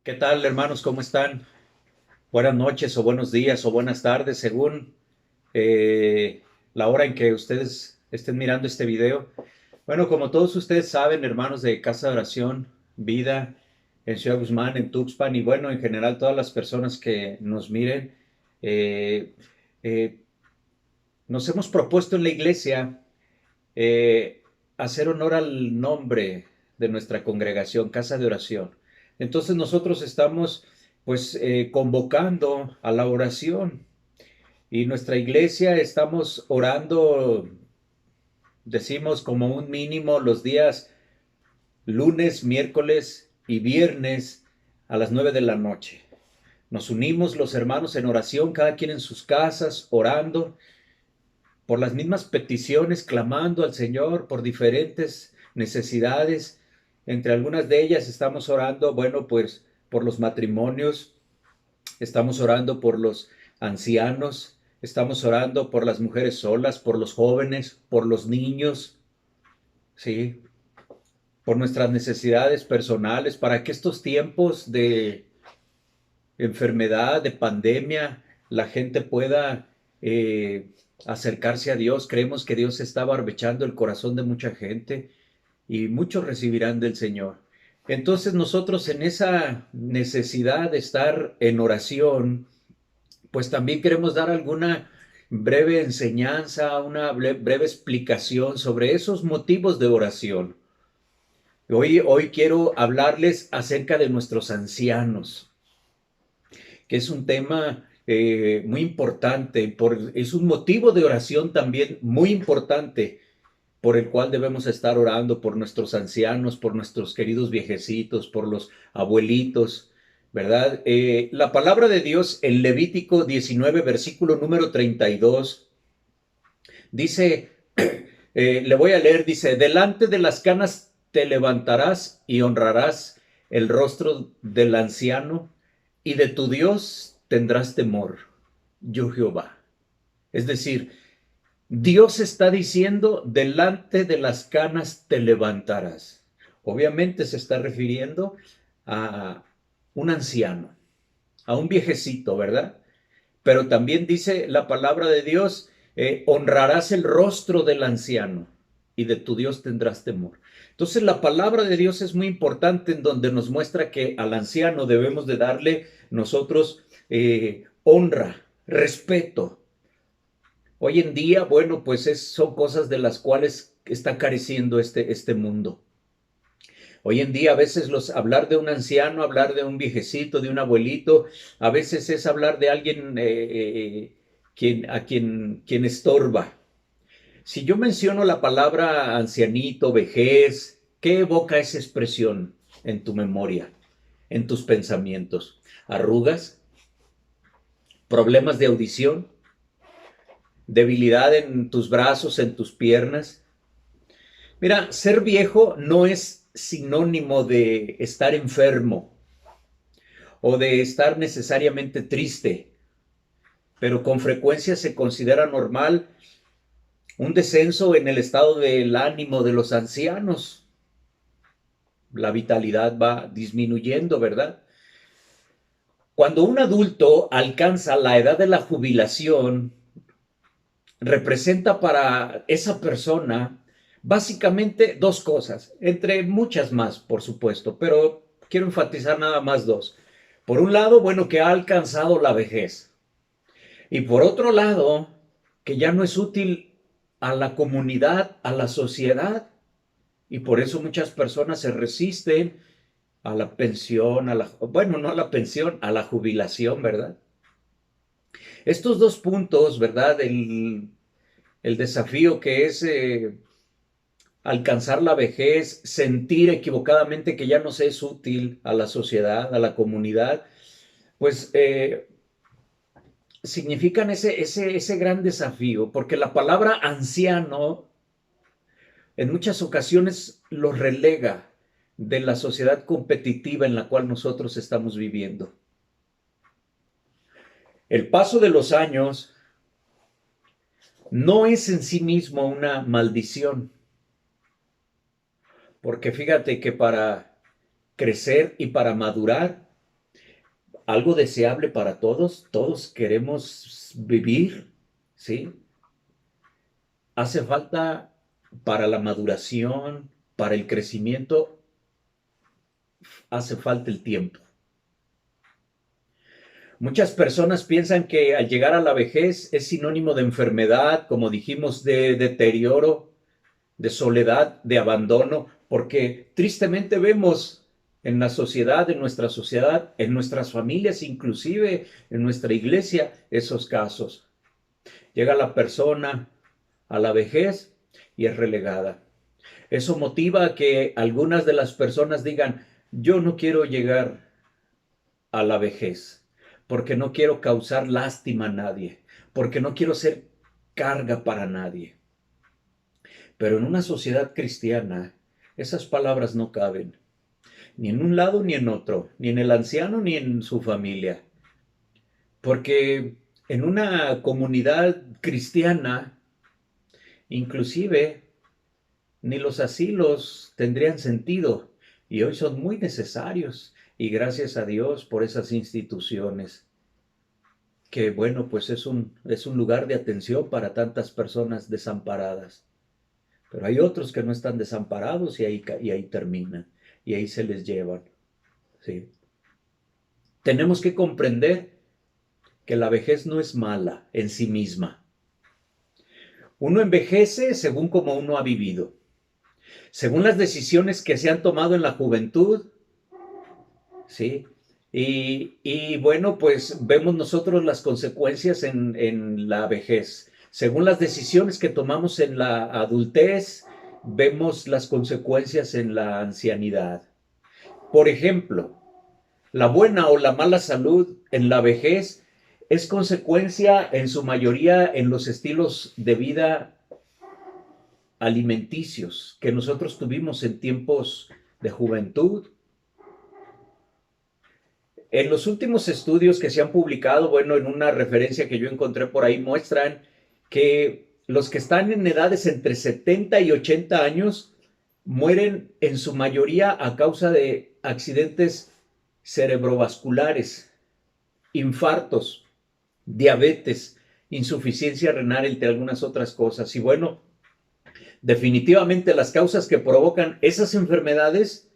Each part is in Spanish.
¿Qué tal, hermanos? ¿Cómo están? Buenas noches o buenos días o buenas tardes, según eh, la hora en que ustedes estén mirando este video. Bueno, como todos ustedes saben, hermanos de Casa de Oración, Vida, en Ciudad Guzmán, en Tuxpan y bueno, en general todas las personas que nos miren, eh, eh, nos hemos propuesto en la iglesia eh, hacer honor al nombre de nuestra congregación, Casa de Oración. Entonces nosotros estamos pues convocando a la oración y nuestra iglesia estamos orando, decimos como un mínimo los días lunes, miércoles y viernes a las 9 de la noche. Nos unimos los hermanos en oración, cada quien en sus casas, orando por las mismas peticiones, clamando al Señor por diferentes necesidades. Entre algunas de ellas estamos orando, bueno, pues por los matrimonios, estamos orando por los ancianos, estamos orando por las mujeres solas, por los jóvenes, por los niños, ¿sí? Por nuestras necesidades personales, para que estos tiempos de enfermedad, de pandemia, la gente pueda acercarse a Dios. Creemos que Dios está barbechando el corazón de mucha gente y muchos recibirán del Señor. Entonces nosotros en esa necesidad de estar en oración, pues también queremos dar alguna breve enseñanza, una breve explicación sobre esos motivos de oración. Hoy quiero hablarles acerca de nuestros ancianos, que es un tema muy importante, es un motivo de oración también muy importante por el cual debemos estar orando por nuestros ancianos, por nuestros queridos viejecitos, por los abuelitos, ¿verdad? La palabra de Dios en Levítico 19, versículo número 32, dice, le voy a leer, dice, delante de las canas te levantarás y honrarás el rostro del anciano y de tu Dios tendrás temor, yo Jehová. Es decir, Dios está diciendo, delante de las canas te levantarás. Obviamente se está refiriendo a un anciano, a un viejecito, ¿verdad? Pero también dice la palabra de Dios, honrarás el rostro del anciano y de tu Dios tendrás temor. Entonces la palabra de Dios es muy importante en donde nos muestra que al anciano debemos de darle nosotros honra, respeto. Hoy en día, bueno, pues son cosas de las cuales está careciendo este mundo. Hoy en día a veces hablar de un anciano, hablar de un viejecito, de un abuelito, a veces es hablar de alguien quien estorba. Si yo menciono la palabra ancianito, vejez, ¿qué evoca esa expresión en tu memoria, en tus pensamientos? ¿Arrugas? ¿Problemas de audición? ¿Debilidad en tus brazos, en tus piernas? Mira, ser viejo no es sinónimo de estar enfermo o de estar necesariamente triste, pero con frecuencia se considera normal un descenso en el estado del ánimo de los ancianos. La vitalidad va disminuyendo, ¿verdad? Cuando un adulto alcanza la edad de la jubilación, representa para esa persona básicamente dos cosas, entre muchas más, por supuesto, pero quiero enfatizar nada más dos. Por un lado, bueno, que ha alcanzado la vejez. Y por otro lado, que ya no es útil a la comunidad, a la sociedad. Y por eso muchas personas se resisten a la pensión, bueno, no a la pensión, a la jubilación, ¿verdad? Estos dos puntos, ¿verdad? El desafío que es alcanzar la vejez, sentir equivocadamente que ya no se es útil a la sociedad, a la comunidad, pues significan ese gran desafío, porque la palabra anciano en muchas ocasiones los relega de la sociedad competitiva en la cual nosotros estamos viviendo. El paso de los años no es en sí mismo una maldición, porque fíjate que para crecer y para madurar algo deseable para todos. Todos queremos vivir, ¿sí? Hace falta para la maduración, para el crecimiento, hace falta el tiempo. Muchas personas piensan que al llegar a la vejez es sinónimo de enfermedad, como dijimos, de deterioro, de soledad, de abandono, porque tristemente vemos en la sociedad, en nuestra sociedad, en nuestras familias, inclusive en nuestra iglesia, esos casos. Llega la persona a la vejez y es relegada. Eso motiva a que algunas de las personas digan, yo no quiero llegar a la vejez, porque no quiero causar lástima a nadie, porque no quiero ser carga para nadie. Pero en una sociedad cristiana, esas palabras no caben, ni en un lado ni en otro, ni en el anciano ni en su familia. Porque en una comunidad cristiana, inclusive, ni los asilos tendrían sentido, y hoy son muy necesarios, y gracias a Dios por esas instituciones, que bueno, pues es un lugar de atención para tantas personas desamparadas. Pero hay otros que no están desamparados y ahí terminan, y ahí se les llevan, ¿sí? Tenemos que comprender que la vejez no es mala en sí misma. Uno envejece según como uno ha vivido, según las decisiones que se han tomado en la juventud, ¿sí? Y bueno, pues vemos nosotros las consecuencias en la vejez. Según las decisiones que tomamos en la adultez, vemos las consecuencias en la ancianidad. Por ejemplo, la buena o la mala salud en la vejez es consecuencia en su mayoría en los estilos de vida alimenticios que nosotros tuvimos en tiempos de juventud. En los últimos estudios que se han publicado, bueno, en una referencia que yo encontré por ahí, muestran que los que están en edades entre 70 y 80 años mueren en su mayoría a causa de accidentes cerebrovasculares, infartos, diabetes, insuficiencia renal, entre algunas otras cosas. Y bueno, definitivamente las causas que provocan esas enfermedades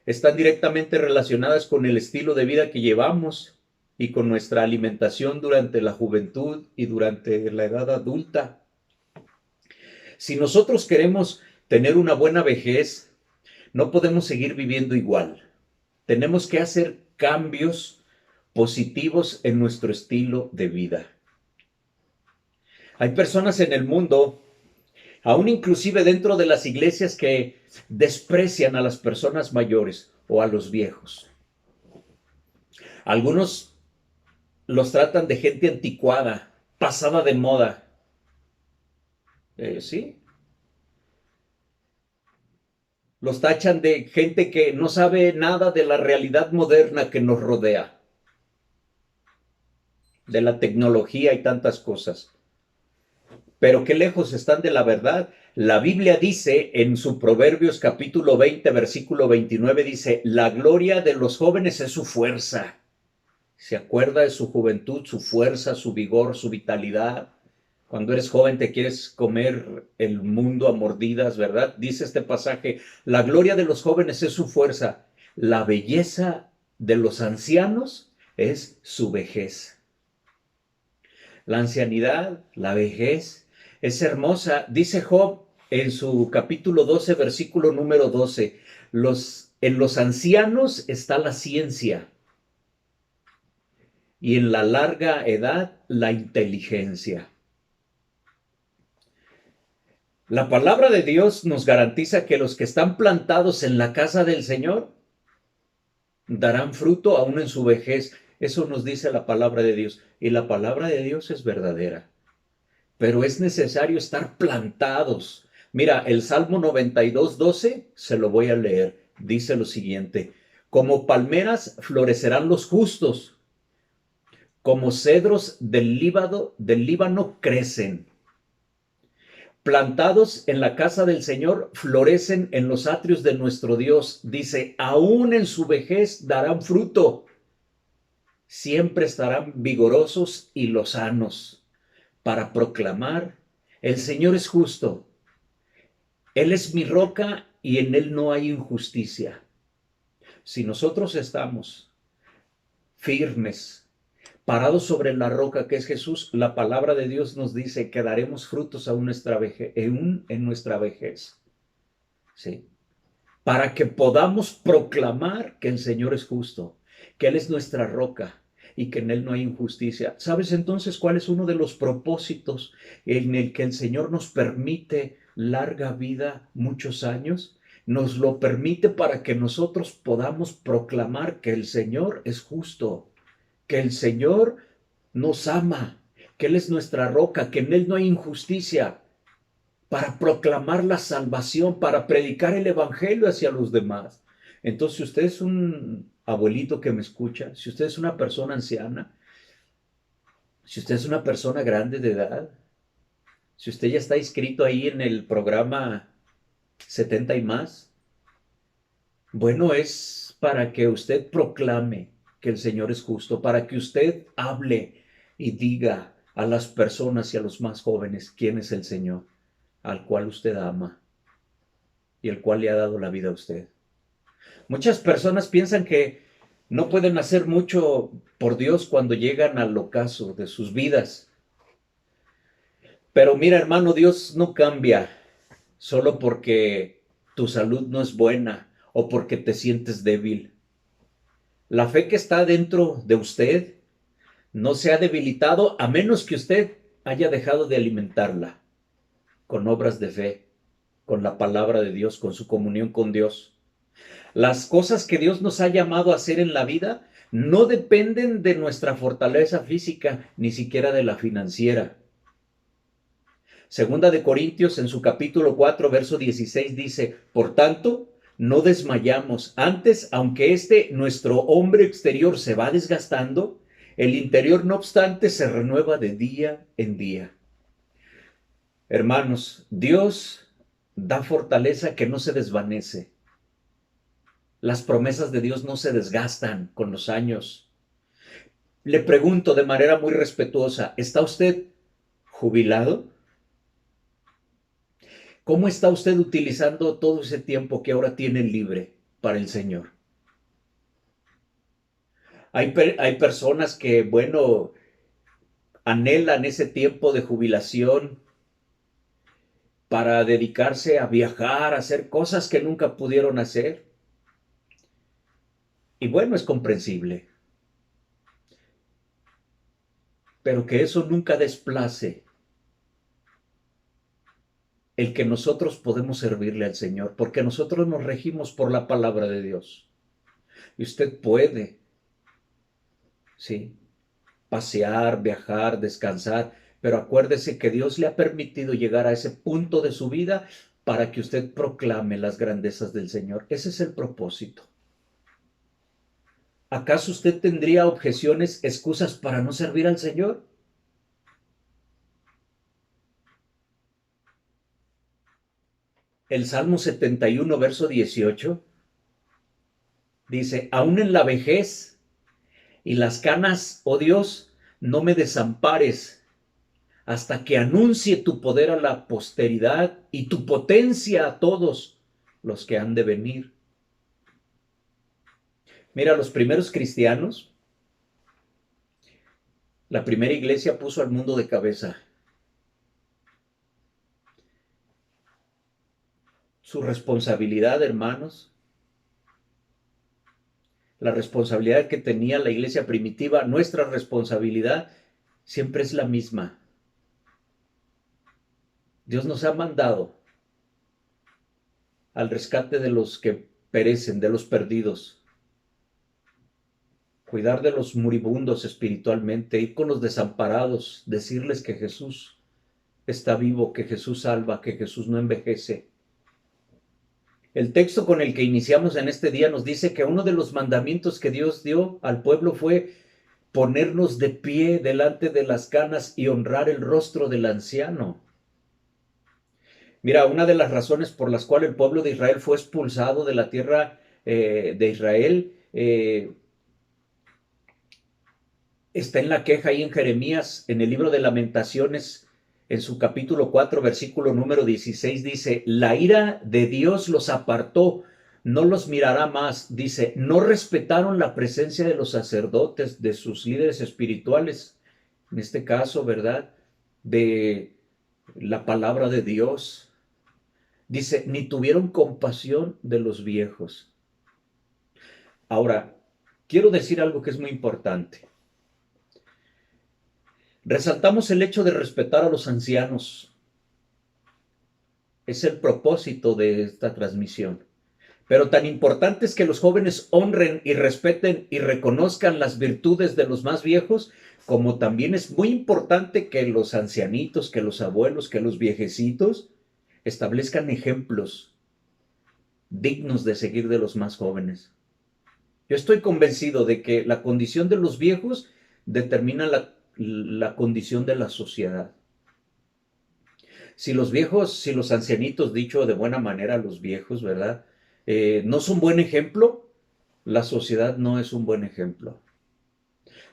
están directamente relacionadas con el estilo de vida que llevamos y con nuestra alimentación durante la juventud y durante la edad adulta. Si nosotros queremos tener una buena vejez, no podemos seguir viviendo igual. Tenemos que hacer cambios positivos en nuestro estilo de vida. Hay personas en el mundo, aún inclusive dentro de las iglesias, que desprecian a las personas mayores o a los viejos. Algunos los tratan de gente anticuada, pasada de moda. Sí. Los tachan de gente que no sabe nada de la realidad moderna que nos rodea, de la tecnología y tantas cosas. Pero qué lejos están de la verdad. La Biblia dice en su Proverbios capítulo 20, versículo 29, dice, la gloria de los jóvenes es su fuerza. Se acuerda de su juventud, su fuerza, su vigor, su vitalidad. Cuando eres joven te quieres comer el mundo a mordidas, ¿verdad? Dice este pasaje, la gloria de los jóvenes es su fuerza. La belleza de los ancianos es su vejez. La ancianidad, la vejez, es hermosa. Dice Job en su capítulo 12, versículo número 12, en los ancianos está la ciencia y en la larga edad la inteligencia. La palabra de Dios nos garantiza que los que están plantados en la casa del Señor darán fruto aún en su vejez. Eso nos dice la palabra de Dios. Y la palabra de Dios es verdadera. Pero es necesario estar plantados. Mira, el Salmo 92, 12, se lo voy a leer. Dice lo siguiente, como palmeras florecerán los justos, como cedros del Líbano crecen. Plantados en la casa del Señor, florecen en los atrios de nuestro Dios. Dice, aún en su vejez darán fruto. siempre estarán vigorosos y lozanos para proclamar: el Señor es justo, Él es mi roca y en Él no hay injusticia. Si nosotros estamos firmes, parados sobre la roca que es Jesús, la palabra de Dios nos dice que daremos frutos aún en nuestra vejez. ¿Sí? Para que podamos proclamar que el Señor es justo, que Él es nuestra roca y que en Él no hay injusticia. ¿Sabes entonces cuál es uno de los propósitos en el que el Señor nos permite larga vida, muchos años? Nos lo permite para que nosotros podamos proclamar que el Señor es justo, que el Señor nos ama, que Él es nuestra roca, que en Él no hay injusticia, para proclamar la salvación, para predicar el evangelio hacia los demás. Entonces, si usted es un abuelito que me escucha, si usted es una persona anciana, si usted es una persona grande de edad, si usted ya está inscrito ahí en el programa 70 y más, bueno, es para que usted proclame que el Señor es justo, para que usted hable y diga a las personas y a los más jóvenes quién es el Señor, al cual usted ama y el cual le ha dado la vida a usted. Muchas personas piensan que no pueden hacer mucho por Dios cuando llegan al ocaso de sus vidas. Pero mira, hermano, Dios no cambia solo porque tu salud no es buena o porque te sientes débil. La fe que está dentro de usted no se ha debilitado a menos que usted haya dejado de alimentarla con obras de fe, con la palabra de Dios, con su comunión con Dios. Las cosas que Dios nos ha llamado a hacer en la vida no dependen de nuestra fortaleza física, ni siquiera de la financiera. Segunda de Corintios, en su capítulo 4, verso 16, dice: por tanto, no desmayamos. Antes, aunque nuestro hombre exterior se va desgastando, el interior, no obstante, se renueva de día en día. Hermanos, Dios da fortaleza que no se desvanece. Las promesas de Dios no se desgastan con los años. Le pregunto de manera muy respetuosa: ¿está usted jubilado? ¿Cómo está usted utilizando todo ese tiempo que ahora tiene libre para el Señor? Hay personas que, bueno, anhelan ese tiempo de jubilación para dedicarse a viajar, a hacer cosas que nunca pudieron hacer. Y bueno, es comprensible. Pero que eso nunca desplace el que nosotros podemos servirle al Señor, porque nosotros nos regimos por la palabra de Dios. Y usted puede, sí, pasear, viajar, descansar, pero acuérdese que Dios le ha permitido llegar a ese punto de su vida para que usted proclame las grandezas del Señor. Ese es el propósito. ¿Acaso usted tendría objeciones, excusas para no servir al Señor? El Salmo 71, verso 18, dice: aún en la vejez y las canas, oh Dios, no me desampares, hasta que anuncie tu poder a la posteridad y tu potencia a todos los que han de venir. Mira, los primeros cristianos, la primera iglesia puso al mundo de cabeza. Su responsabilidad, hermanos, la responsabilidad que tenía la iglesia primitiva, nuestra responsabilidad siempre es la misma. Dios nos ha mandado al rescate de los que perecen, de los perdidos, cuidar de los moribundos espiritualmente, ir con los desamparados, decirles que Jesús está vivo, que Jesús salva, que Jesús no envejece. El texto con el que iniciamos en este día nos dice que uno de los mandamientos que Dios dio al pueblo fue ponernos de pie delante de las canas y honrar el rostro del anciano. Mira, una de las razones por las cuales el pueblo de Israel fue expulsado de la tierra de Israel Está en la queja ahí en Jeremías, en el libro de Lamentaciones, en su capítulo 4, versículo número 16, dice, la ira de Dios los apartó, no los mirará más. Dice, no respetaron la presencia de los sacerdotes, de sus líderes espirituales, en este caso, ¿verdad? De la palabra de Dios. Dice, ni tuvieron compasión de los viejos. Ahora, quiero decir algo que es muy importante. Resaltamos el hecho de respetar a los ancianos. Es el propósito de esta transmisión. Pero tan importante es que los jóvenes honren y respeten y reconozcan las virtudes de los más viejos, como también es muy importante que los ancianitos, que los abuelos, que los viejecitos establezcan ejemplos dignos de seguir de los más jóvenes. Yo estoy convencido de que la condición de los viejos determina la condición de la sociedad. Si los viejos, si los ancianitos, dicho de buena manera, los viejos, ¿verdad? No son buen ejemplo, la sociedad no es un buen ejemplo.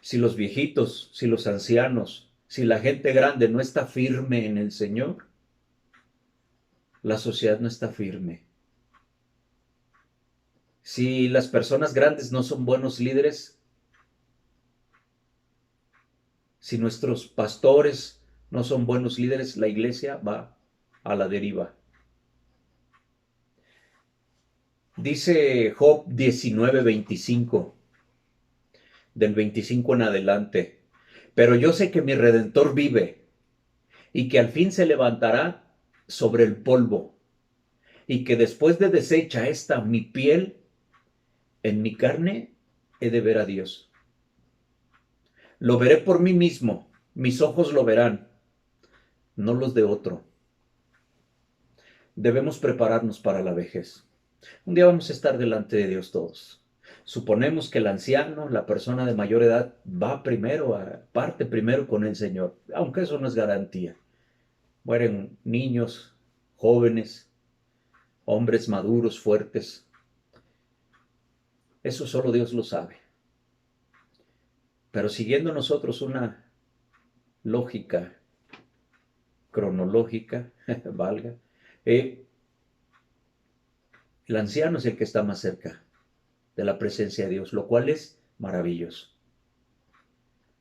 Si los viejitos, si los ancianos, si la gente grande no está firme en el Señor, la sociedad no está firme. Si las personas grandes no son buenos líderes, si nuestros pastores no son buenos líderes, la iglesia va a la deriva. Dice Job 19:25, del 25 en adelante, pero yo sé que mi Redentor vive y que al fin se levantará sobre el polvo y que después de deshecha esta mi piel, en mi carne he de ver a Dios. Lo veré por mí mismo, mis ojos lo verán, no los de otro. Debemos prepararnos para la vejez. Un día vamos a estar delante de Dios todos. Suponemos que el anciano, la persona de mayor edad, va primero, parte primero con el Señor, aunque eso no es garantía. Mueren niños, jóvenes, hombres maduros, fuertes. Eso solo Dios lo sabe. Pero siguiendo nosotros una lógica cronológica, valga, el anciano es el que está más cerca de la presencia de Dios, lo cual es maravilloso.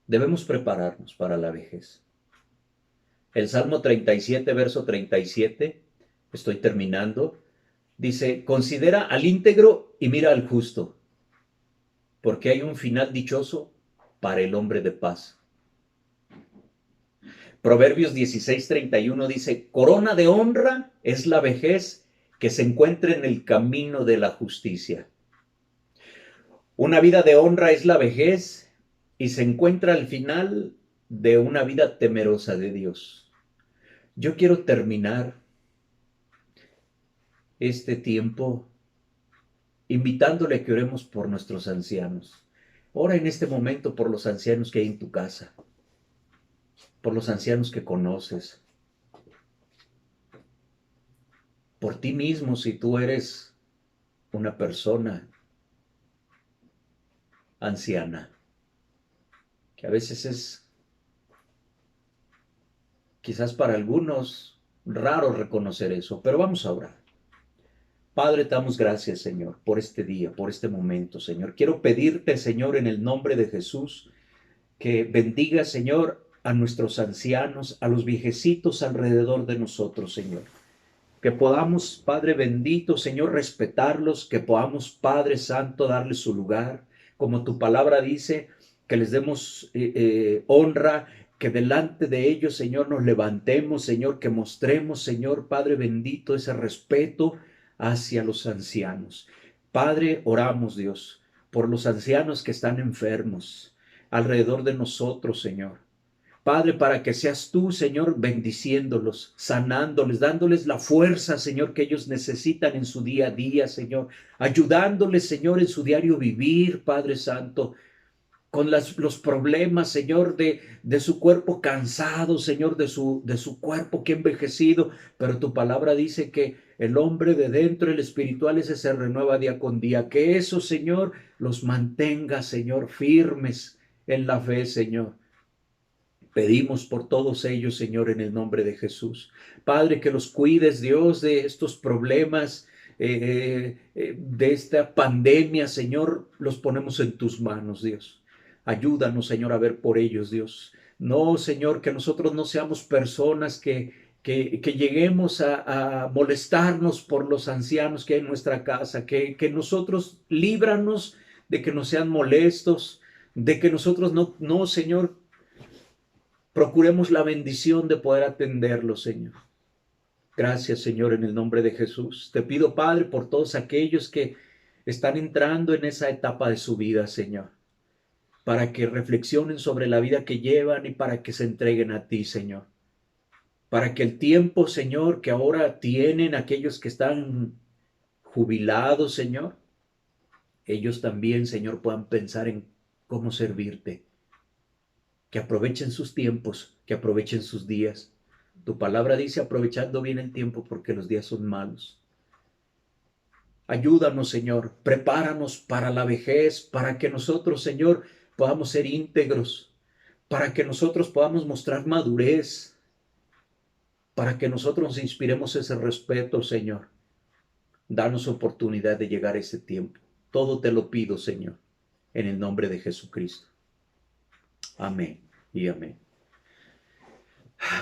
Debemos prepararnos para la vejez. El Salmo 37, verso 37, estoy terminando, dice, considera al íntegro y mira al justo, porque hay un final dichoso para el hombre de paz. Proverbios 16:31 dice, corona de honra es la vejez que se encuentra en el camino de la justicia. Una vida de honra es la vejez y se encuentra al final de una vida temerosa de Dios. Yo quiero terminar este tiempo invitándole a que oremos por nuestros ancianos. Ora en este momento por los ancianos que hay en tu casa, por los ancianos que conoces, por ti mismo si tú eres una persona anciana, que a veces es quizás para algunos raro reconocer eso, pero vamos a orar. Padre, te damos gracias, Señor, por este día, por este momento, Señor. Quiero pedirte, Señor, en el nombre de Jesús, que bendiga, Señor, a nuestros ancianos, a los viejecitos alrededor de nosotros, Señor. Que podamos, Padre bendito, Señor, respetarlos, que podamos, Padre Santo, darles su lugar, como tu palabra dice, que les demos honra, que delante de ellos, Señor, nos levantemos, Señor, que mostremos, Señor, Padre bendito, ese respeto hacia los ancianos. Padre, oramos, Dios, por los ancianos que están enfermos alrededor de nosotros, Señor. Padre, para que seas tú, Señor, bendiciéndolos, sanándoles, dándoles la fuerza, Señor, que ellos necesitan en su día a día, Señor, ayudándoles, Señor, en su diario vivir, Padre Santo, con los problemas, Señor, de su cuerpo cansado, Señor, de su cuerpo que ha envejecido, pero tu palabra dice que el hombre de dentro, el espiritual, ese se renueva día con día, que eso, Señor, los mantenga, Señor, firmes en la fe, Señor. Pedimos por todos ellos, Señor, en el nombre de Jesús. Padre, que los cuides, Dios, de estos problemas, de esta pandemia, Señor, los ponemos en tus manos, Dios. Ayúdanos, Señor, a ver por ellos, Dios. No, Señor, que nosotros no seamos personas que lleguemos a molestarnos por los ancianos que hay en nuestra casa, que nosotros líbranos de que no sean molestos, de que nosotros no, Señor, procuremos la bendición de poder atenderlo, Señor. Gracias, Señor, en el nombre de Jesús. Te pido, Padre, por todos aquellos que están entrando en esa etapa de su vida, Señor, para que reflexionen sobre la vida que llevan y para que se entreguen a ti, Señor. Para que el tiempo, Señor, que ahora tienen aquellos que están jubilados, Señor, ellos también, Señor, puedan pensar en cómo servirte. Que aprovechen sus tiempos, que aprovechen sus días. Tu palabra dice aprovechando bien el tiempo porque los días son malos. Ayúdanos, Señor, prepáranos para la vejez, para que nosotros, Señor, podamos ser íntegros, para que nosotros podamos mostrar madurez, para que nosotros nos inspiremos ese respeto, Señor. Danos oportunidad de llegar a ese tiempo. Todo te lo pido, Señor, en el nombre de Jesucristo. Amén y amén.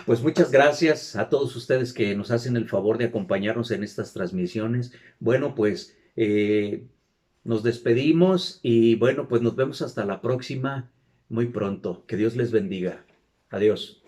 Pues muchas gracias a todos ustedes que nos hacen el favor de acompañarnos en estas transmisiones. Bueno, pues nos despedimos y bueno, pues nos vemos hasta la próxima muy pronto. Que Dios les bendiga. Adiós.